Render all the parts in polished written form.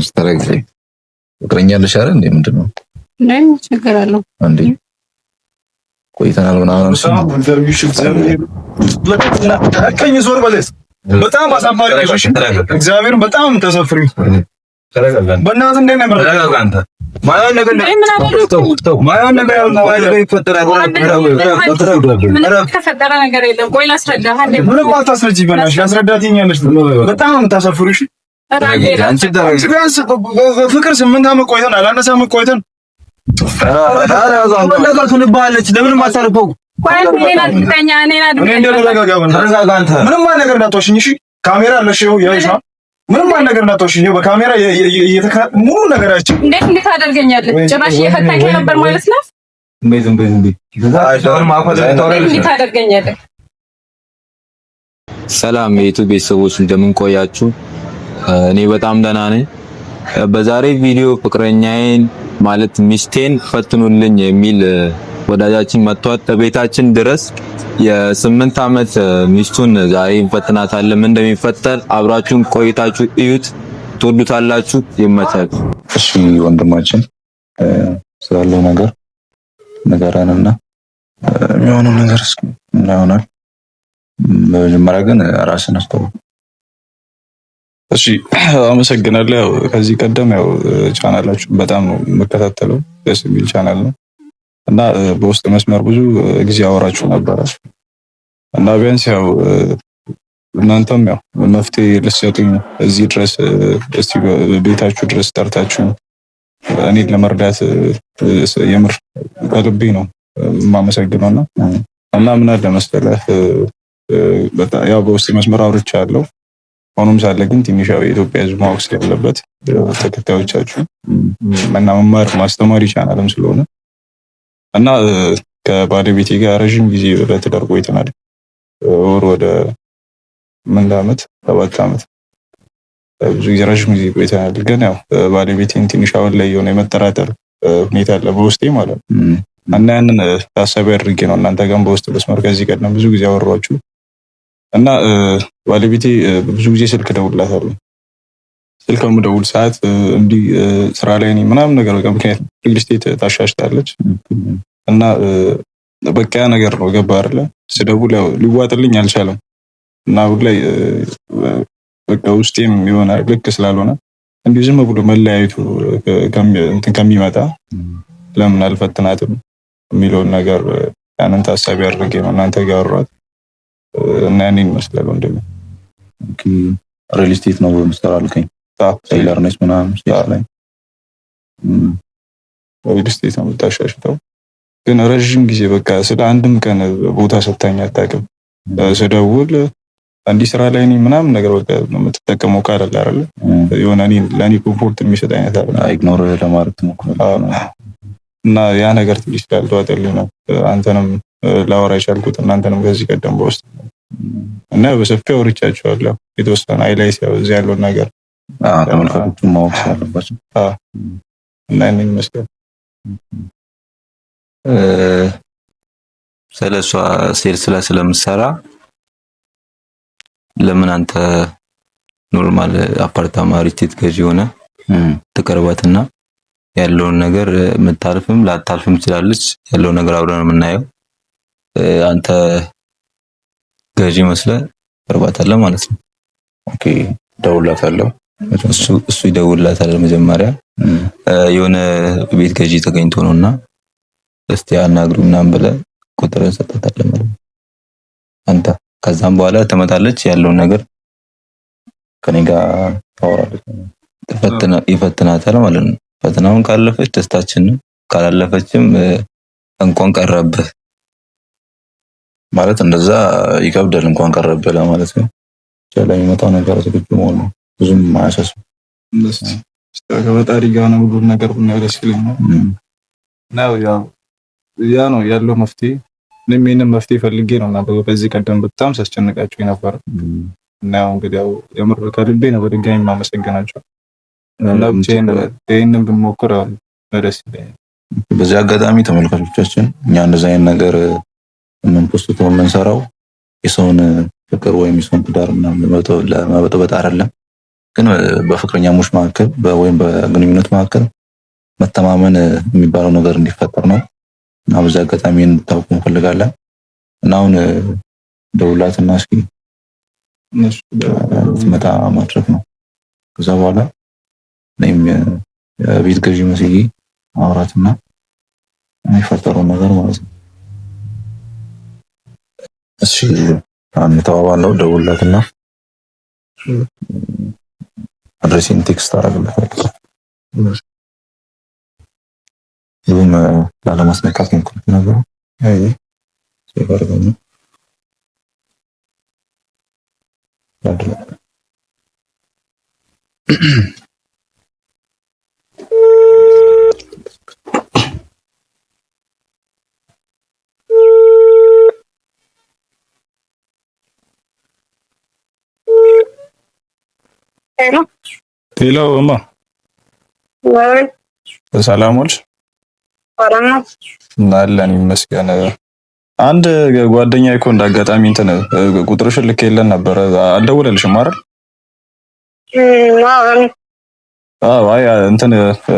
ስተረግዜ ፍቅረኛለሽ አይደል እንዴ? ምንድነው? ነኝ ችግር አለው እንዴ? ቆይተናል ምናምን እሱ በጣም አሳማሪ እግዚአብሔር በጣም ተሰፍሪ በእናትህ እንደ ነበር አንተ ማያን ነገር ተፈጠረ ነገር የለም። ቆይ ላስረዳህ። ምንም አታስረጂ በእናትሽ ያስረዳትኛለሽ። በጣም የምታሰፍሪሽ ፍቅር 8 ዓመት ቆይተን አላነሳ ዓመት ቆይተን ነገር ትንባለች። ለምን ማታርፈው ምንም ነገር እንዳትወሽኝ እሺ። ካሜራ አለሽ ያይሻ ምንም ነገር እንዳትወሽኝ በካሜራ ሙሉ ነገራችን እንዴት አደርገኛለህ? ጭራሽ እየፈታኝ ነበር ማለት ነው። ሰላም የዩቲዩብ ቤተሰቦች እንደምን ቆያችሁ? እኔ በጣም ደህና ነኝ። በዛሬ ቪዲዮ ፍቅረኛዬን ማለት ሚስቴን ፈትኑልኝ የሚል ወዳጃችን መጥቷል በቤታችን ድረስ። የ8 ዓመት ሚስቱን ዛሬ እንፈትናታለን። ምን እንደሚፈጠር አብራችሁን ቆይታችሁ እዩት፣ ትወዱታላችሁ። ይመቻችሁ። እሺ ወንድማችን ስላለው ነገር ንገረንና የሚሆነው ነገር እስኪ ምን ይሆናል? በመጀመሪያ ግን ራስን አስተዋውቅ። እሺ አመሰግናለሁ። ያው ከዚህ ቀደም ያው ቻናላችሁ በጣም ነው የምከታተለው፣ ደስ የሚል ቻናል ነው እና በውስጥ መስመር ብዙ ጊዜ አወራችሁ ነበር እና ቢያንስ ያው እናንተም ያው መፍትሄ ልትሰጡኝ እዚህ ድረስ እስቲ ቤታችሁ ድረስ ጠርታችሁ እኔን ለመርዳት የምር ከልቤ ነው የማመሰግነውና እና ምን አለ መሰለህ በጣም ያው በውስጥ መስመር አውርቻለሁ። ሆኖም ሳለ ግን ትንሽ ያው የኢትዮጵያ ሕዝብ ማወቅ ስለሌለበት ተከታዮቻችሁ እና መማር ማስተማር ቻናልም ስለሆነ እና ከባለቤቴ ጋር ረጅም ጊዜ በትዳር ቆይተናል። ወደ 8 ዓመት 7 ዓመት ብዙ ጊዜ ረጅም ጊዜ ቆይተናል። ግን ያው ባለቤቴን ትንሽ አሁን ላይ የሆነ የመጠራጠር ሁኔታ አለ በውስጤ ማለት ነው እና ያንን ታሳቢ አድርጌ ነው እናንተ ጋር በውስጥ መስመር ከዚህ ቀደም ብዙ ጊዜ አወራችሁ እና ባለቤቴ ብዙ ጊዜ ስልክ ደውልላታለሁ። ስልክ የምደውል ሰዓት እንዲህ ስራ ላይ ነኝ ምናምን ነገር በቃ ምክንያቱም ሪል ስቴት ታሻሽታለች እና በቃ ያ ነገር ነው ገባ አይደለ? ስደውል ያው ሊዋጥልኝ አልቻለም እና አሁን ላይ በቃ ውስጤም የሆነ ልክ ስላልሆነ እንዲሁ ዝም ብሎ መለያየቱ ከሚመጣ ለምን አልፈትናትም የሚለውን ነገር ያንን ታሳቢ አድርጌ ነው እናንተ ጋር አወራሁት እና ያንን ይመስላል ወንድሜ። ኦኬ ሪል ስቴት ነው በምስጠራ አልከኝ። ሴለር ነች ምናምን ላይ ሪል ስቴት ነው የምታሻሽተው። ግን ረጅም ጊዜ በቃ ስለ አንድም ቀን ቦታ ሰጥታኝ አታውቅም። ስደውል አንዲ ስራ ላይ ነኝ ምናምን ነገር በቃ የምትጠቀመው ቃል አለ አይደል? የሆነ ለኔ ኮምፎርት የሚሰጥ አይነት አይደል? ኢግኖር ለማድረግ ነው እና ያ ነገር ትንሽ ያልተዋጠልኝ ነው አንተንም ላወራ የቻልኩት እናንተንም ከዚህ ቀደም በውስጥ እና በሰፊው አውርቻችኋለሁ። የተወሰነ ሃይላይት ያው እዚህ ያለው ነገር ተመልካቾቹ ማወቅ አለባቸው እና እኔን ይመስላል ስለሷ ሴልስ ላይ ስለምሰራ ለምን አንተ ኖርማል አፓርታማ ሪቲት ገዢ ሆነ ተቀርባትና ያለውን ነገር መታልፍም ላታልፍም ትችላለች። ያለው ነገር አብረን የምናየው አንተ ገዢ መስለህ ቀርባታለህ ማለት ነው። ኦኬ ደውላታለሁ። እሱ ይደውላታል መጀመሪያ የሆነ ቤት ገዢ ተገኝቶ ነውና እስቲ አናግሩ ምናምን ብለህ ቁጥርን ሰጣታለህ ማለት ነው አንተ። ከዛም በኋላ ትመጣለች ያለውን ነገር ከኔ ጋር ታወራለች። ይፈትናታል ማለት ነው። ፈተናውን ካለፈች ደስታችን ነው፣ ካላለፈችም እንኳን ቀረብህ ማለት እንደዛ ይከብዳል። እንኳን ቀረብህ ለማለት ነው። ስለሚመጣው ነገር ዝግጁ መሆን ነው። ብዙም ማያሳስብ ከፈጣሪ ጋር ነው ሁሉ ነገር ነው ደስ ይለኛል። ነው ያ ነው ያለው መፍትሄ። እኔም ይሄንን መፍትሄ ፈልጌ ነው እና በዚህ ቀደም በጣም ሳስጨንቃችሁ ነበር እና እንግዲህ ያው የምር ከልቤ ነው በድጋሚ ማመሰግናችሁ እና ይሄንን ብንሞክር ደስ ይለኛል። በዚህ አጋጣሚ ተመልካቾቻችን እኛ እንደዛ አይነት ነገር የምንፖስተው የምንሰራው የሰውን ፍቅር ወይም የሰውን ትዳር ምናምን ለመበጥበጥ አይደለም። ግን በፍቅረኛሞች መካከል ወይም በግንኙነት መካከል መተማመን የሚባለው ነገር እንዲፈጠር ነው እና በዛ አጋጣሚ እንድታውቁ እንፈልጋለን እና አሁን ደውላትና እስኪ መታ ማድረግ ነው። ከዛ በኋላ እኔም ቤት ገዢ መስዬ አውራትና የሚፈጠረው ነገር ማለት ነው። እሺ አሁን ተባባለው ደውላትና አድሬሲን ቴክስት አደረግልሃለሁ። ይሁን ላለማስነካት ነው ነገሩ። አይ ሲፈርገኝ ሄሎ እማ፣ ሰላም ዋልሽ? አለን ይመስገን። አንድ ጓደኛ እኮ እንዳጋጣሚ እንትን ቁጥርሽን ልኬለን ነበረ። አልደወለልሽም አይደል? አዎ። አይ እንትን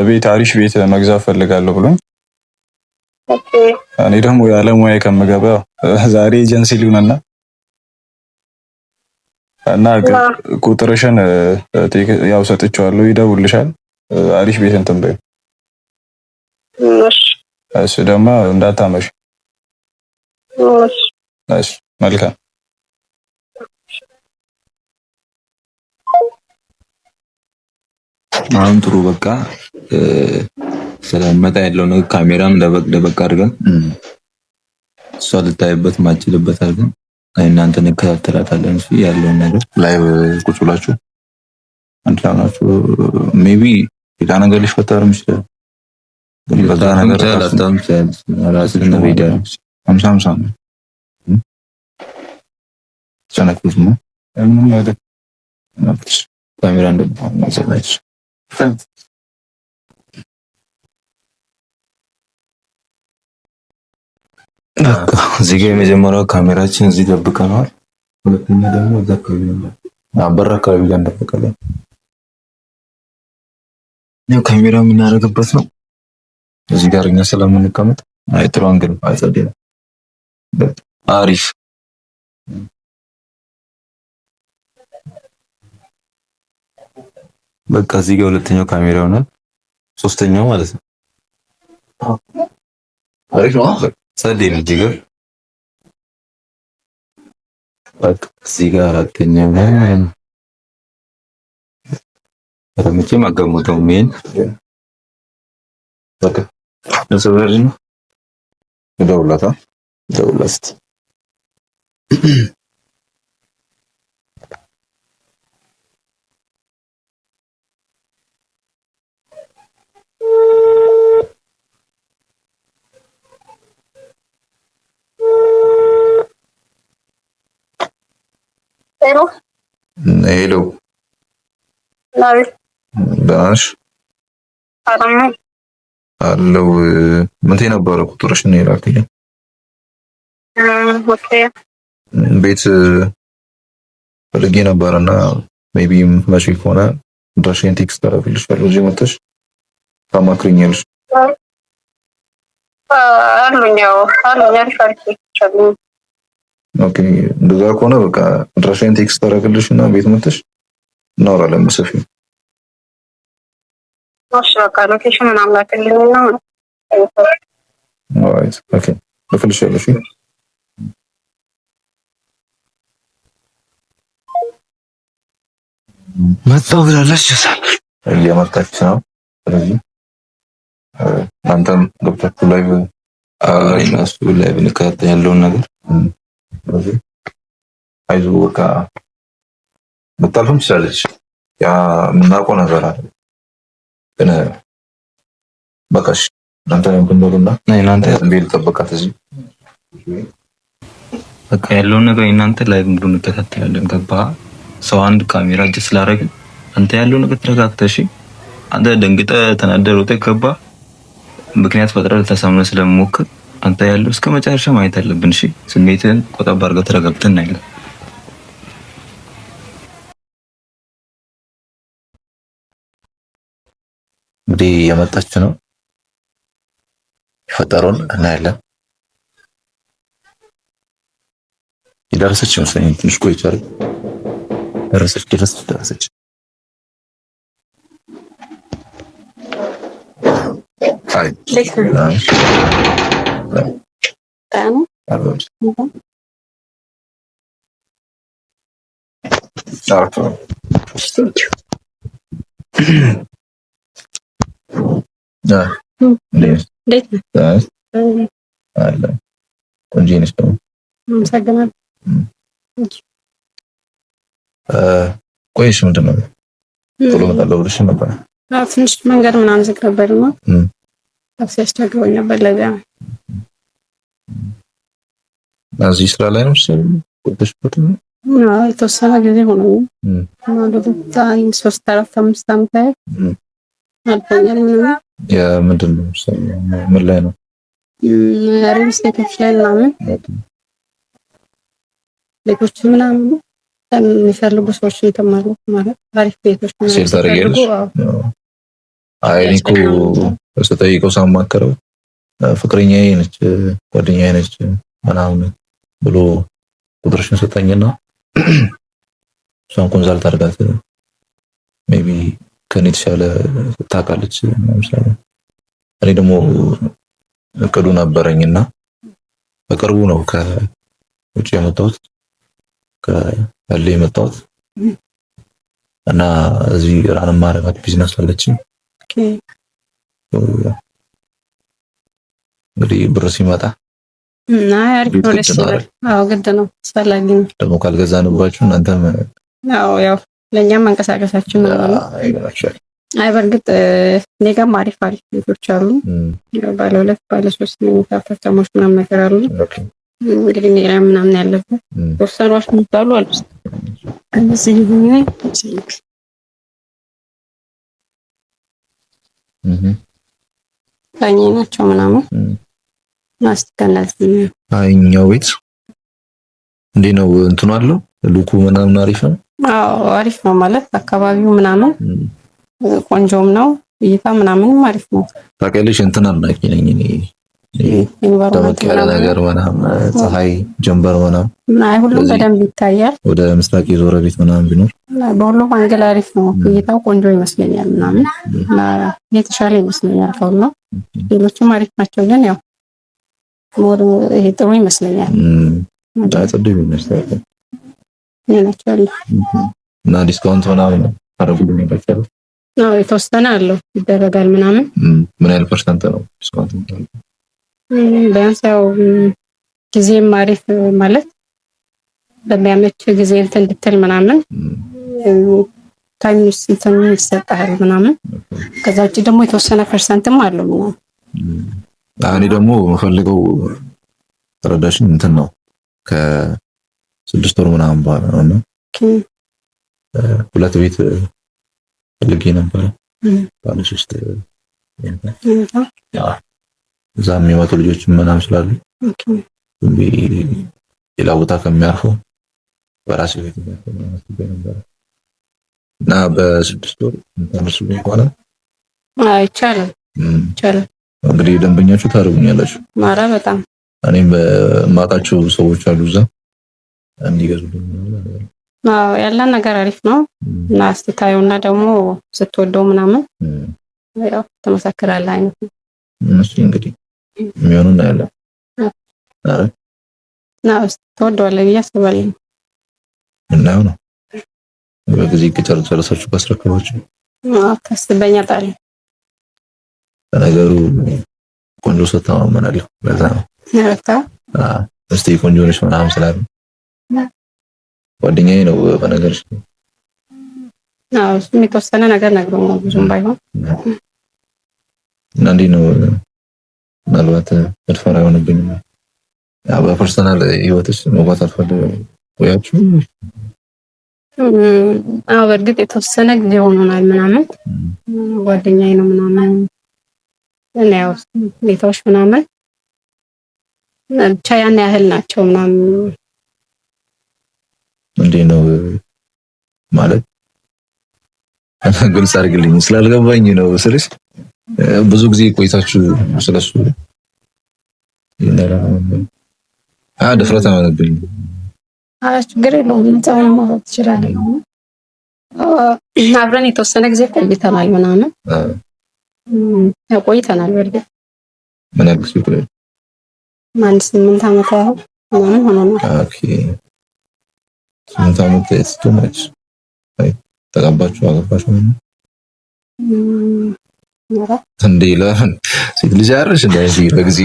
ቤት አሪፍ ቤት መግዛት ፈልጋለሁ ብሎኝ፣ እኔ ደግሞ ያለ ሙያ ከምገባ ዛሬ ኤጀንሲ ሊሆንና እና ቁጥርሽን ያው ሰጥቼዋለሁ፣ ይደውልሻል። አሪፍ ቤት እንትን በይ። እሺ ደግሞ እንዳታመሽ። እሺ መልካም። አሁን ጥሩ በቃ ስለመጣ ያለው ነገር ካሜራም ደበቅ አድርገን እሷ ልታይበት ማችልበት አድርገን እናንተ እንከታተላታለን። እሺ ያለውን ነገር ላይቭ ቁጭ ብላችሁ አንተ ናችሁ ሜቢ ሌላ ነገር ሊፈጠርም ይችላል። ግን በዛ ነገር ላታም ራስን ነው ቪዲዮ 50 ነው ቻናክሉስ ነው ምንም ነገር ካሜራ እንደማዘጋጅ እዚህ ጋር የመጀመሪያው ካሜራችን እዚህ ደብቀናል። ሁለተኛ ደግሞ እዛ አካባቢ ነው በር አካባቢ ጋር እንደፈቀለን ነው ካሜራ የምናደርግበት ነው። እዚህ ጋር እኛ ስለምንቀመጥ ጥሩ አንግል አይጸደም። አሪፍ በቃ እዚህ ጋር ሁለተኛው ካሜራ ሆኗል። ሶስተኛው ማለት ነው። አሪፍ ነው። ጸደይ ነው። እዚህ ጋር በቃ እዚህ ጋር አራተኛው ነው። ረምቼ ማገሙተው ምን በቃ ለሰበር ነው። ደውላት ሄሎ ዳሽ አለው ምን ነበረ ቁጥርሽ ነው ይላልኝ ቤት ፈልጌ ነበርና ሜቢ መቼ ከሆነ ድረሽን ቴክስት ታደርግልሻለሁ። እዚህ መጥተሽ ታማክሪኛለሽ። ኦኬ እንደዛ ከሆነ በቃ ድረሽን ቴክስት ታደርግልሽና ቤት መጥተሽ እናወራለን በሰፊው። ሎኬሽን ምናምን ላክልኝና ኦራይት ኦኬ ልክልሻለሁ። እሺ መጣሁ ብላለች። እየመጣች ነው። ስለዚህ አንተም ገብታችሁ ላይቭ እነሱ ላይቭ እንከታተል ያለውን ነገር ስለዚህ አይዞህ በቃ መጣልኩም ትችላለች። ያ የምናውቀው ነገር አለ ግን በቃሽ እናንተ እንደምትኖሩና እናንተ ቤት ተጠበቃት እዚህ በቃ ያለውን ነገር እናንተ ላይቭ ሙሉ እንከታተላለን። ገባ ሰው አንድ ካሜራ እጅ ስላደረግን አንተ ያለው ነገር ተረጋግተሽ አንተ ደንግጠህ ተናደህ ሮጠህ ገባ ምክንያት ፈጥረህ ተሰምነህ ስለምሞክር አንተ ያለው እስከ መጨረሻ ማየት አለብን። እሺ ስሜትህን ቆጠብ አድርገህ ተረጋግተህ እናያለን። እንግዲህ የመጣች ነው ፈጠሩን እናያለን። የደረሰች መስለኝ ትንሽ ቆይቷል። ደረሰች አይ ቆንጆ ነሽ ደግሞ ቆይሽ ምንድን ነው ቶሎ እመጣለሁ ብለሽ ነበር? ትንሽ መንገድ ምናምን ዝግ ነበር እና ታክሲ አስቸግሮኝ ነበር። ለዚያ እዚህ ስራ ላይ ነው ቁጥጥሽበት ነው? የተወሰነ ጊዜ ሆኖኝ ማለት 3-4-5 ዓመት አልፎኛል። ምንድን ነው ምን ላይ ነው? ሪል ስቴቶች ላይ ምናምን ቤቶች ምናምን የሚፈልጉ ሰዎች እንተማሉ ማለት አሪፍ ቤቶች እኮ ስጠይቀው ሳማከረው ፍቅረኛዬ ነች ጓደኛዬ ነች ምናምን ብሎ ቁጥርሽን ሰጠኝና እሷን ኮንሳልት አድርጋት ሜቢ ከኔ የተሻለ ታውቃለች ማለት ነው። እኔ ደግሞ እቅዱ ነበረኝና በቅርቡ ነው ከውጭ የመጣሁት ከአለ የመጣሁት እና እዚህ ራን ማረጋት ቢዝነስ አለችኝ። እንግዲህ ብር ሲመጣ አሪፍ ነው ደስ ይላል። ግድ ነው አስፈላጊ ነው። ደግሞ ካልገዛንባችሁ እናንተም ያው ለኛም መንቀሳቀሳችን ነው። አይ በርግጥ እኔ ጋርም አሪፍ ቤቶች አሉ። ባለ 2 ባለ 3 መኝታ አፓርታማዎች ምናምን ነገር አሉ። እንግዲህ ኔራ ምናምን ያለበት ወሰኗች ምታሉ አሉ። እነዚህ ይሁን ታኝ ናቸው ምናምን ማስተካከል አይኛው ቤት እንዴ ነው እንትኑ አለው ሉኩ ምናምን አሪፍ ነው። አሪፍ ነው ማለት አካባቢው ምናምን ቆንጆም ነው። እይታ ምናምን አሪፍ ነው። ታውቂያለሽ እንትን አድናቂ ነኝ እኔ ደመቅ ያለ ነገር ምናምን ፀሐይ ጀንበር ምናምን አይ ሁሉም በደንብ ይታያል። ወደ ምስራቅ የዞረ ቤት ምናምን ቢኖር በሁሉም አንግል አሪፍ ነው። እይታው ቆንጆ ይመስለኛል ምናምን እና የተሻለ ይመስለኛል ከሁሉ ሌሎችም አሪፍ ናቸው። ግን ያው ይሄ ጥሩ ይመስለኛል። ታጥብ ይመስላል ናቸው እና ዲስካውንት ምናምን አረጉልኝ ነበር። የተወሰነ አለው ይደረጋል ምናምን። ምን ያህል ፐርሰንት ነው ዲስካውንት? ቢያንስ ያው ጊዜም አሪፍ ማለት በሚያመች ጊዜ እንድትል ምናምን ታይም እንትን ይሰጣል ምናምን። ከዛ ውጭ ደግሞ የተወሰነ ፐርሰንትም አለው ምናምን። እኔ ደግሞ የምፈልገው ተረዳሽኝ እንትን ነው ከ6 ወር ምናምን በኋላ ነው። ሁለት ቤት ፈልጌ ነበር ባለ 3 እዛ የሚመጡ ልጆች ምናምን ስላሉ ሌላ ቦታ ከሚያርፉ በራሴ ቤት ነበር እና በ6 ወር ተነሱ እንኳን ይቻላል። እንግዲህ ደንበኛችሁ ታደርጉኛላችሁ። ማራ በጣም እኔም የማውቃቸው ሰዎች አሉ እዛ እንዲገዙልኝ ነው። ያለን ነገር አሪፍ ነው እና አስተታዩና ደግሞ ስትወደው ምናምን ያው ተመሳክራለህ አይነት ነው። እሺ እንግዲህ የሚሆነው ነው ያለው። አረ ነው ተወደዋለህ ብዬ አስባለሁ። እና ነው በጊዜ ጨርሳችሁ ባስረከባችሁ ከስተበኛ ጣል ነገሩ ቆንጆ ሰታማመናለሁ። ለዛ ነው ነርታ እስቲ ቆንጆ ነሽ ምናምን ስላሉ ጓደኛዬ ነው በነገርሽ። እሱ የተወሰነ ነገር ነግሮኛል ብዙም ባይሆን እና እንዴት ነው ምናልባት መድፈር አይሆንብኝም? ያው በፐርሰናል ህይወትሽ መግባት አልፈልግም ወያችሁ? በእርግጥ የተወሰነ ጊዜ ሆኖናል ምናምን ጓደኛዬ ነው ምናምን እና ያው ሁኔታዎች ምናምን ብቻ ያን ያህል ናቸው ምናምን። እንዴት ነው ማለት ግልጽ አድርግልኝ ስላልገባኝ ነው ስልሽ ብዙ ጊዜ ቆይታችሁ ስለሱ ድፍረት አመነብኝ። ችግር የለውም ነፃውን ማውራት ትችላለህ። አብረን የተወሰነ ጊዜ ቆይተናል ምናምን ቆይተናል። በርግጥ ምን ያህል ጊዜ ቆይተናል? 8 ዓመት ያህል ምናምን ሆኖናል። ኦኬ 8 ዓመት ተስቶማች ተጋባችሁ አገባችሁ እንዴ? ለምን ሴት ልጅ አርሽ እንደዚህ በጊዜ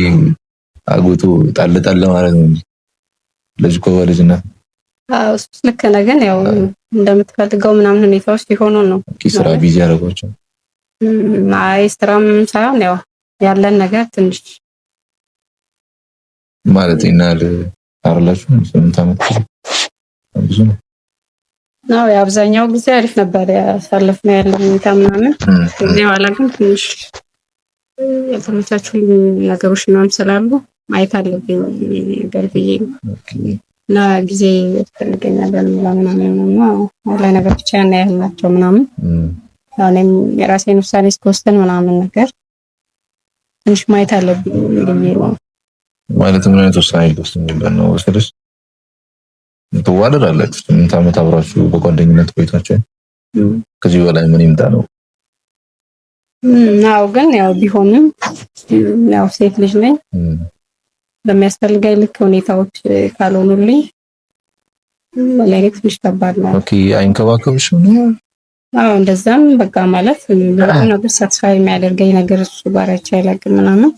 አጎቱ ጣል ጣል ማለት ነው። ልጅ እኮ በልጅና እሱስ ልክ ነህ፣ ግን ያው እንደምትፈልገው ምናምን ሁኔታዎች ሊሆኑ ነው። ስራ ቢዚ ያደረጓቸው አይ ስራም ሳይሆን ያው ያለን ነገር ትንሽ ማለት ይናል አርላችሁ 8 ዓመት ብዙ ነው። የአብዛኛው ጊዜ አሪፍ ነበር ያሳለፍነው ያለን ሁኔታ ምናምን። ከዚህ በኋላ ግን ትንሽ ያልተመቻቹ ነገሮች ምናምን ስላሉ ማየት አለብኝ ነገር ብዬ እና ጊዜ ያስፈልገኛል ምናምን ላይ ነገር ብቻ ያናያላቸው ምናምን እኔም የራሴን ውሳኔ እስከወስን ምናምን ነገር ትንሽ ማየት አለብኝ ብዬ ነው። ማለት ምን አይነት ውሳኔ ልትወስን ነው? ወስደሽ ትዋደዳላችሁ 8 ዓመት አብራችሁ በጓደኝነት ቆይታችሁ ከዚህ በላይ ምን ይምጣ ነው? ግን ያው ቢሆንም ያው ሴት ልጅ ነኝ በሚያስፈልገኝ ልክ ሁኔታዎች ካልሆኑልኝ ለኔ ትንሽ ከባድ ነው። ኦኬ አይንከባከብሽም? እንደዛም በቃ ማለት በጣም ነገር ሳትስፋይ የሚያደርገኝ ነገር እሱ ጋር አይቻልም ምናምን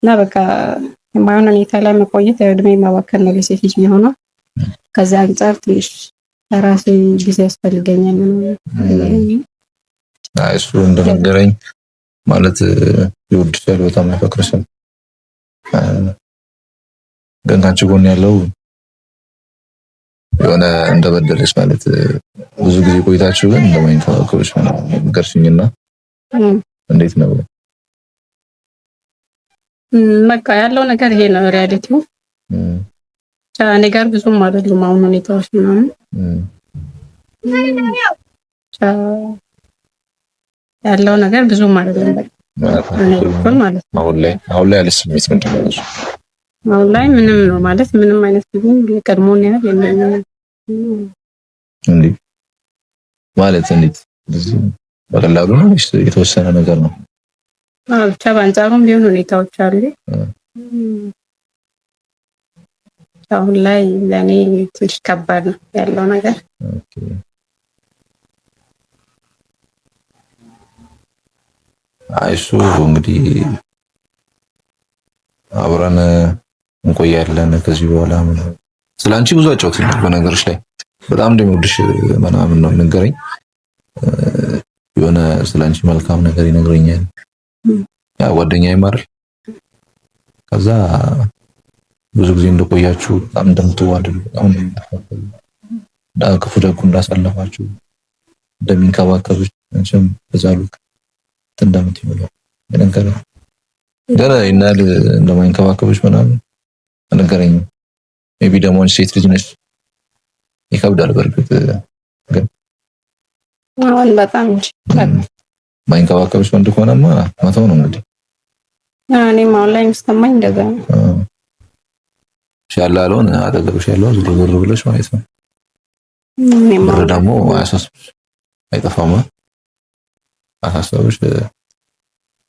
እና በቃ የማይሆን ሁኔታ ላይ መቆየት እድሜ ማባከን ነው ለሴት ልጅ የሚሆነው። ከዛ አንፃር ትንሽ ለራሴ ጊዜ ያስፈልገኛል ምናምን። እሱ እንደነገረኝ ማለት ይወድሻል፣ በጣም ያፈቅርሻል። ግን ካንቺ ጎን ያለው የሆነ እንደበደለሽ ማለት ብዙ ጊዜ ቆይታችሁ ግን እንደማይንከባከብሽ ምናምን ገርሽኝና እንዴት ነው? በቃ ያለው ነገር ይሄ ነው ሪያሊቲው። እኔ ጋር ብዙም አይደሉም አሁን ሁኔታዎች ምናምን ያለው ነገር ብዙም አይደለም። በቃ ማለት ነው አሁን ላይ ያለሽ ስሜት ምንድን ነው? አሁን ላይ ምንም ነው ማለት ምንም አይነት ቢሆን ቀድሞን ያህል የለም። እንዴ ማለት እንዴት በቀላሉ ነው ወይስ የተወሰነ ነገር ነው? ብቻ በአንጻሩም ቢሆን ሁኔታዎች አሉ። አሁን ላይ ለኔ ትንሽ ከባድ ነው ያለው ነገር። እሱ እንግዲህ አብረን እንቆያለን ከዚህ በኋላ ስላንቺ ብዙ አጫውተኝ በነገርሽ ላይ በጣም እንደሚወድሽ ምናምን ነው ነገረኝ። የሆነ ስላንቺ መልካም ነገር ይነግረኛል። ያ ጓደኛዬ ማርል ከዛ ብዙ ጊዜ እንደቆያችሁ በጣም እንደምትዋደዱ በጣም ክፉ ደጉ እንዳሳለፋችሁ እንደሚንከባከብሽ አንቺም በዛሉ እንደምትይው ነገረ ገና ይናል እንደማይንከባከብሽ ምናምን ነገረኝ። ሜቢ ደግሞ ሴት ልጅ ነሽ ይከብዳል። በርግጥ ግን አሁን በጣም እንጂ ማይንከባከብሽ ወንድ ከሆነማ ማታው ነው እንግዲህ እኔም አሁን ላይ የሚሰማኝ እንደዛ ነው። ሻላሎን አጠገብሽ ያለው ዝርዝር ብለሽ ማለት ነው። ብር ደግሞ አያሳስብሽ አይጠፋማ። አሳስበሽ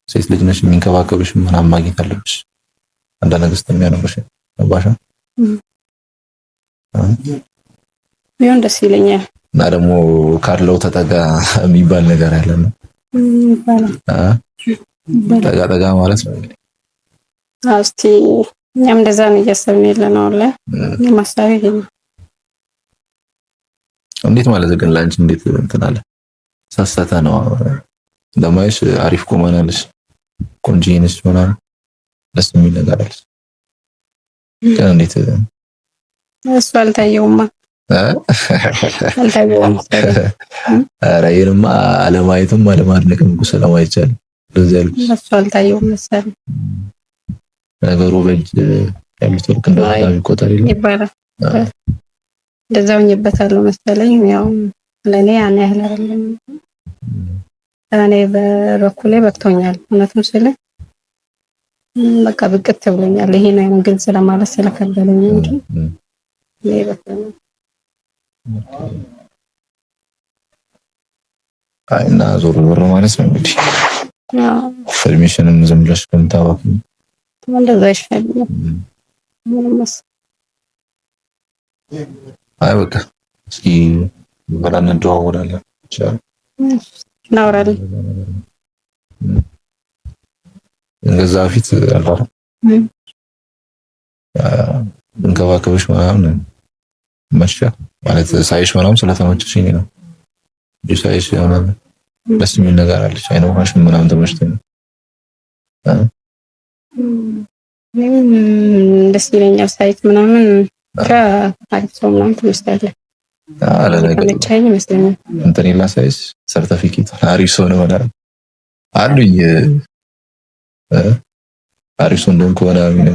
ሴት ልጅ ነሽ የሚንከባከብሽ ምናምን ማግኘት አለብሽ። አንዳንድ ነገር ስለሚያነብሽ ባሻ ቢሆን ደስ ይለኛል። እና ደግሞ ካርለው ተጠጋ የሚባል ነገር አለ ነው ጠጋ ማለት ነው እንግዲህ። እስቲ እኛም እንደዛ ነው እያሰብን ያለነው አለ ማሳቢ ግን እንዴት ማለት ግን ላንቺ እንዴት እንትን አለ ሳስተታ ነው እንደማይሽ አሪፍ ቆመናለሽ ቆንጂንስ ምናምን ደስ የሚል ነገር አለ። ግን እንዴት እሱ አልታየውማ አልታየውም። ኧረ ይሄንማ አለማየትም አለማድነቅም እኮ ስለማይቻል እንደዚህ ያልኩት እሱ አልታየውም መሰለኝ። ነገሩ በእጅ ያሉት ወርቅ እንደማዳም ይቆጠር ይባላል። እንደዛው ኝበታለው መሰለኝ። ያው ለኔ ያን ያህል አይደለም። እኔ በበኩሌ በቅቶኛል። እውነቱን ስለ በቃ ብቅት ብሎኛል። ይሄ ነው ግልጽ ለማለት ስለከበደኝ እንጂ እኔ በቅቶኛል። አይና ዞር ዞር ማለት ነው እንግዲህ ፐርሚሽንም ዝም ብለሽ ከምታወቂ እንደዛ ይሻላል። ምንስ አይ በቃ እስኪ በላን እንደዋወላለን እናወራለን። እንደዛ ፊት አልባራ እንከባከብሽ ምናምን መሽያ ማለት ሳይሽ ምናምን ስለተመቸሽኝ ነው። ሳይሽ ምናምን ደስ የሚል ነገር አለች። አይኖርሽም ምናምን ተመችቶኝ ነው። ደስ ይለኛል ሳይት ምናምን ከአሪፍ ሰው ምናምን ትመስላለህ። ተመቻኝ ይመስለኛል። እንትን ሌላ ሳይስ ሰርተፊኬት አሪፍ ሰው ነው ማለት አሉኝ። አሪፍ ሰው እንደሆንኩ ምናምን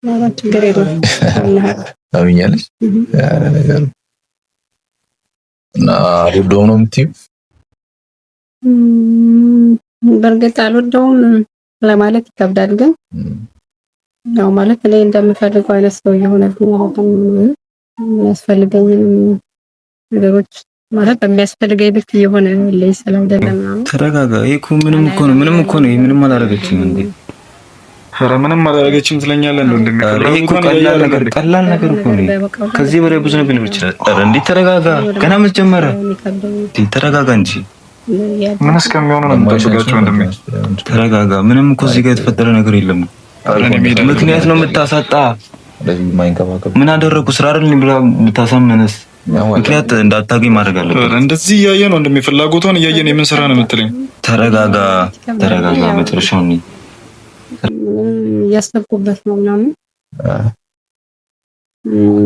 ማለት ችግር የለውም። ታውኛለሽ ያለ ነገር እና አልወደውም ነው የምትይው? በእርግጥ አልወደውም ለማለት ይከብዳል፣ ግን ያው ማለት እኔ እንደምፈልገው አይነት ሰው እየሆነብኝ ነው። የሚያስፈልገኝም ነገሮች ማለት በሚያስፈልገኝ ልክ እየሆነ ለይ ስለምደለም ነው። ተረጋጋ። ይሄ እኮ ምንም እኮ ነው ምንም አላደረገችም እንዴ? ኧረ ምንም አላደረገችም ትለኛለህ እንዴ? ይሄ እኮ ቀላል ነገር እኮ ነው። ከዚህ በላይ ብዙ ነገር ሊሆን ይችላል። ኧረ እንዴ ተረጋጋ። ገና መጀመሪያ ተረጋጋ እንጂ ምን እስከሚሆኑ ነው የምጠብቃቸው ወንድሜ? ተረጋጋ። ምንም እኮ እዚህ ጋር የተፈጠረ ነገር የለም። ምክንያት ነው የምታሳጣ። ምን አደረኩ? ስራ አይደል ብላ የምታሳመነስ ምክንያት እንዳታገኝ ማድረግ አለበት። እንደዚህ እያየ ነው እንደሚ ፍላጎቷን እያየን የምን ስራ ነው የምትለኝ? ተረጋጋ። መጨረሻው ነው ያሰብኩበት ነው ምናምን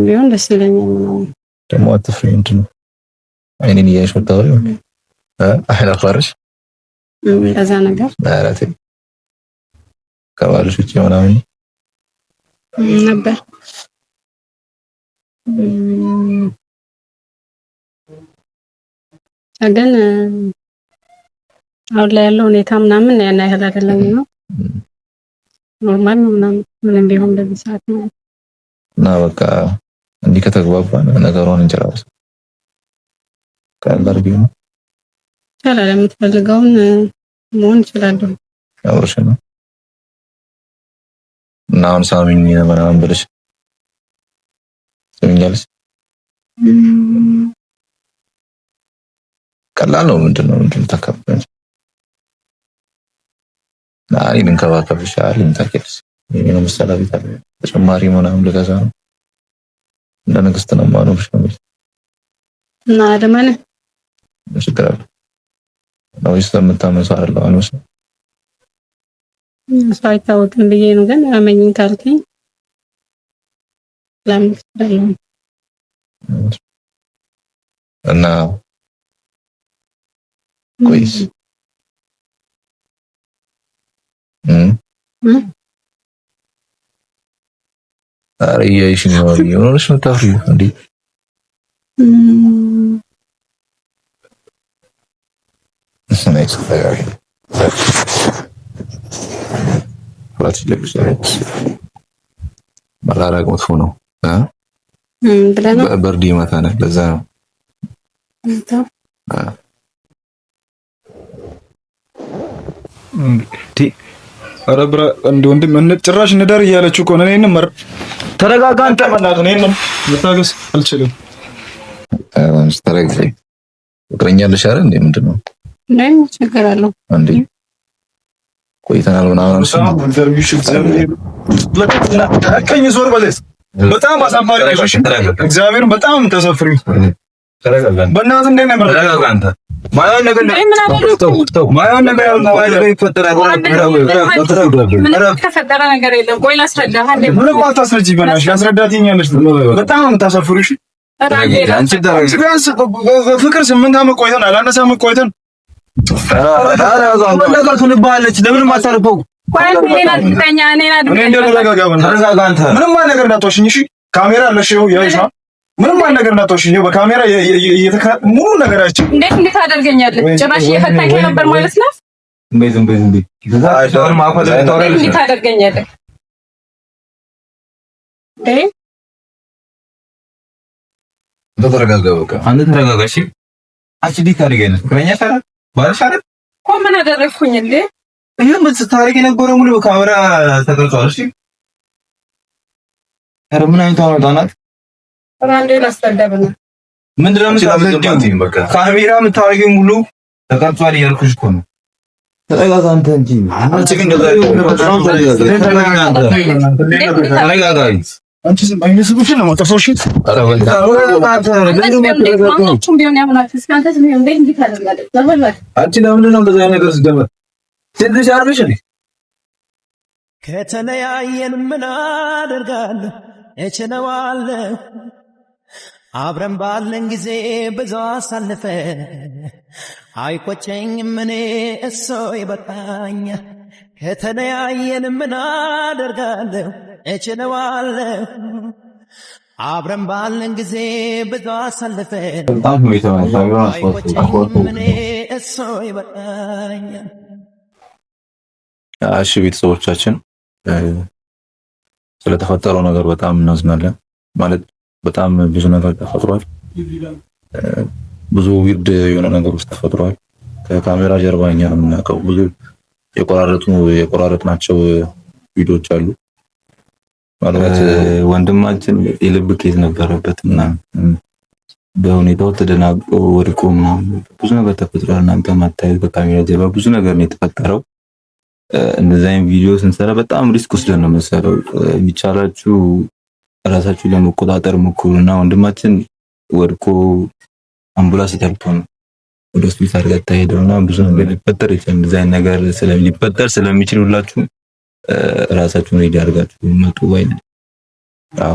ቢሆን ደስ ይለኛል ምናምን። ደግሞ አትፍሪ። እንትን አይኔን እያየሽ ወጣው አላፈርሽ እዛ ነገር አራቴ ከባልሽ ውጪ ምናምን ነበር። ግን አሁን ላይ ያለው ሁኔታ ምናምን ያን ያህል አይደለም ነው። ኖርማል ነው ምናምን ምንም ቢሆን በዚህ ሰዓት ነው እና በቃ እንዲህ ከተግባባን ነገሩን እንጨርስ። ካላር ቢሆን ታዲያ የምትፈልገውን መሆን ይችላል። አውርሽ ነው እና አሁን ሳሚኝ ምናምን ብለሽ ትኛለሽ። ቀላል ነው። ምንድነው ተከብረን አይ እንከባከብሻል እንታከልሽ የኔ መሰላ ቤት አለ ተጨማሪ ምናምን ልገዛ ነው። እንደ ንግስት ነው ማኖርሽ ነው እና ደማነ ችግር አለ ነው ይስተምታመሳ አይደል? አኖስ ሳይታወቅም ብዬ ነው። ግን አመኝን ካልከኝ ለምን እና ቆይስ አሪያይሽ ነው የሆነሽ ነው ታፍሪ እንዴ? next day ፍላሽ ለብሰት ማላራቅ መጥፎ ነው ብለና በርዲ ማታነ ለዛ ነው ኧረ ብራ እንደ ወንድም ጭራሽ እንደር እያለች እኮ ነው። እኔንም ተረጋጋ አንተ ማለት ነው። እኔንም ልታገስ አልችልም። ተረጋጋ። ፍቅረኛለሽ አይደል እንዴ? ምንድነው ነኝ ችግር አለው እንዴ? ቆይተናል ምናምን ቀኝ ዞር በለስ በጣም አሳማሪ እግዚአብሔር በጣም ተሰፍሪ በእናትህ እንደ ነበር ተረጋጋ አንተ ማየው ነገር ነው ማየው ነገር ነው ይፈጠራል። ተፈጠረ ነገር የለም። ቆይ ላስረዳህ። ምንም አታስረጂ በእናትሽ ያስረዳትኛለሽ። በጣም ታሰፍሩሽ አንቺ ፍቅር 8 ዓመት ቆይተን አላነሳ ዓመት ቆይተን ነገር ትልባለች። ለምን ማታርፈው ምንም ነገር እንዳትወሽኝ እሺ። ካሜራ አለሽ ያይሻ ምንም አይነት ነገር እንዳትወሽ ነው በካሜራ ሙሉ ነገራችን። እንዴት አደርገኛለህ? ጭራሽ የፈታኝ ነበር ማለት ነው። ዝም በይ እንዴት አደርገኛለህ? ተረጋጋ። በቃ አንተ ተረጋጋ። እሺ አንቺ ዲክ አድርገኝ ፍቅረኛ ታዲያ ባልሽ አይደል እኮ ምን አደረግኩኝ እንዴ? ይሄን ምን ስታረጊ የነበረው ሙሉ በካሜራ ተቀርጿል። እሺ ኧረ ምን አይነት አመጣናት አንዴ ላስረዳብና ምንድነው የምታደርጊው? በቃ ካሜራ የምታረጊው ሙሉ ተቀርጿል እያልኩሽ እኮ ነው። ተረጋጋ አንተ እንጂ አንቺ ግን ተረጋጋ። አንቺ ዝም ባይነ ስብሽን ነው ማጠፋው። እሺ አንቺ ለምን ነው እንደዛ ነገር ዝገመት ትንሽ አርብሽ እንዴ? ከተለያየን ምን አደርጋለሁ እችለዋለሁ። አብረን ባለን ጊዜ ብዙ አሳልፈን አይቆጨኝም እኔ እሱ ይበቃኛል። ከተለያየን ምን አደርጋለሁ እችለዋለሁ። አብረን ባለን ጊዜ ብዙ አሳልፈን አይቆጨኝም እኔ እሱ ይበቃኛል። እሺ ቤተሰቦቻችን ስለተፈጠረው ነገር በጣም እናዝናለን። ማለት በጣም ብዙ ነገር ተፈጥሯል። ብዙ ዊርድ የሆነ ነገሮች ተፈጥሯል። ከካሜራ ጀርባ እኛ ነው የምናውቀው። ብዙ የቆራረጥናቸው ቪዲዮዎች አሉ። ማለት ወንድማችን የልብ ኬዝ ነበረበት እና በሁኔታው ተደናግጦ ወድቆ ምናምን ብዙ ነገር ተፈጥሯል። እናንተ ማታየት ከካሜራ ጀርባ ብዙ ነገር ነው የተፈጠረው። እንደዚህ አይነት ቪዲዮ ስንሰራ በጣም ሪስክ ወስደን ነው የምንሰራው። የሚቻላችሁ ራሳችሁ ለመቆጣጠር ሞክሩና ወንድማችን ወድቆ አምቡላንስ ተልቶ ነው ወደ ሆስፒታል ተሄደውና ብዙ ነገር ሊፈጠር ይችላል። እንደዚህ አይነት ነገር ሊፈጠር ስለሚችል ሁላችሁ ራሳችሁን ሬዲ አድርጋችሁ መጡ ወይ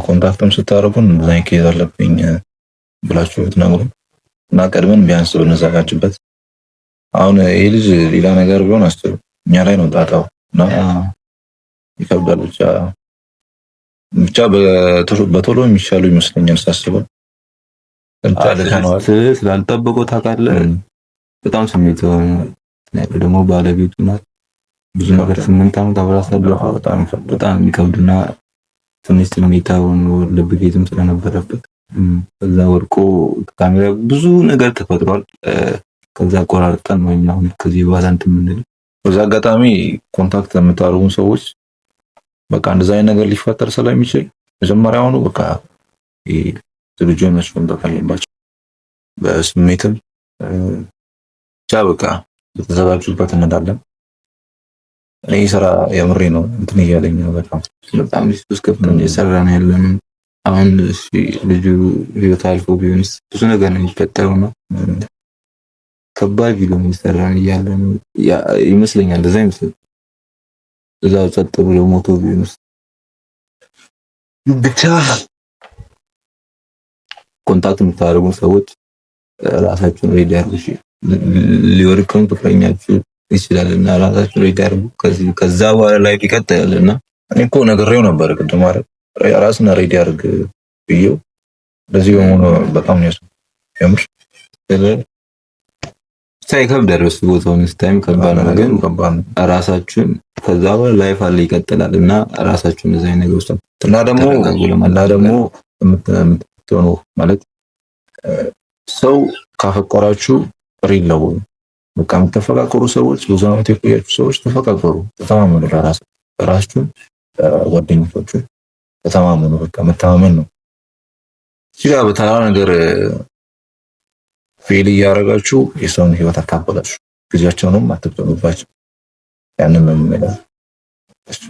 ኮንታክትም ስታረጉን እንደዚህ አይነት ኬዝ አለብኝ ብላችሁ ብትነግሩ እና ቀድመን ቢያንስ ብንዘጋጅበት። አሁን ይሄ ልጅ ሌላ ነገር ቢሆን አስተው እኛ ላይ ነው ጣጣው እና ይከብዳል። ብቻ በቶሎ የሚሻሉ ይመስለኛል ሳስበው። ስላልጠበቀው ታውቃለህ በጣም ስሜት ደግሞ ባለቤቱ ናት። ብዙ ነገር 8 ዓመት አብራሳለሁ። በጣም የሚከብድና ትንሽ ስሜታውን ልብ ጌትም ስለነበረበት ከዛ ወርቆ ካሜራ ብዙ ነገር ተፈጥሯል። ከዛ ቆራርጠን ነው እኛ አሁን ከዚህ በኋላ እንትን የምንለው። በዛ አጋጣሚ ኮንታክት የምታደርጉን ሰዎች በቃ እንደዛ አይነት ነገር ሊፈጠር ስለሚችል መጀመሪያውኑ በቃ ዝግጁ ናችሁ እንደካለባችሁ በስሜትም ብቻ በቃ ተዘጋጁበት እንላለን። እኔ ስራ የምሬ ነው እንትን እያለኝ ነው በጣም ሪስክ ከፍተን እየሰራን ያለን። አሁን እሺ ልጁ ህይወት አልፎ ቢሆንስ ብዙ ነገር ነው የሚፈጠረው ነው። ከባድ ቪዲዮ እየሰራን እያለን ይመስለኛል እንደዛ ይመስል እዛው ጸጥ ብሎ ሞቶ ቢሆንስ ብቻ ኮንታክት የምታደርጉን ሰዎች ራሳችሁን ሬዲ አድርጉ። ሊወርቅም ፍቅረኛችሁ ይችላልና ራሳችሁን ሬዲ አድርጉ። ከዛ በኋላ ላይ ይቀጥላልና እኔ እኮ ነገሬው ነበር ቅድም አይደል ራስና ሬዲ አድርግ ብዬው ለዚህ በመሆኑ በጣም ነው የምር ሳይከብዳል። በሱ ቦታውን ስታይም ከባድ ነው ግን ራሳችሁን ከዛ በኋላ ላይፍ አለ ይቀጥላል እና ራሳችሁን እዛ ነገር ውስጥ እና ደግሞ የምትሆኑ ማለት ሰው ካፈቀራችሁ ሪል ነው። በቃ የምትፈቃቀሩ ሰዎች ብዙ ዓመት የቆያችሁ ሰዎች ተፈቃቀሩ፣ ተተማመኑ። ራሳችሁን ጓደኞቻችሁ ተተማመኑ። በቃ መተማመን ነው። እዚህ ጋር በተራ ነገር ፌል እያደረጋችሁ የሰውን ህይወት አካፈላችሁ ጊዜያቸውንም አትጠቀሙባቸው። ያንን ነው የሚለው እሱ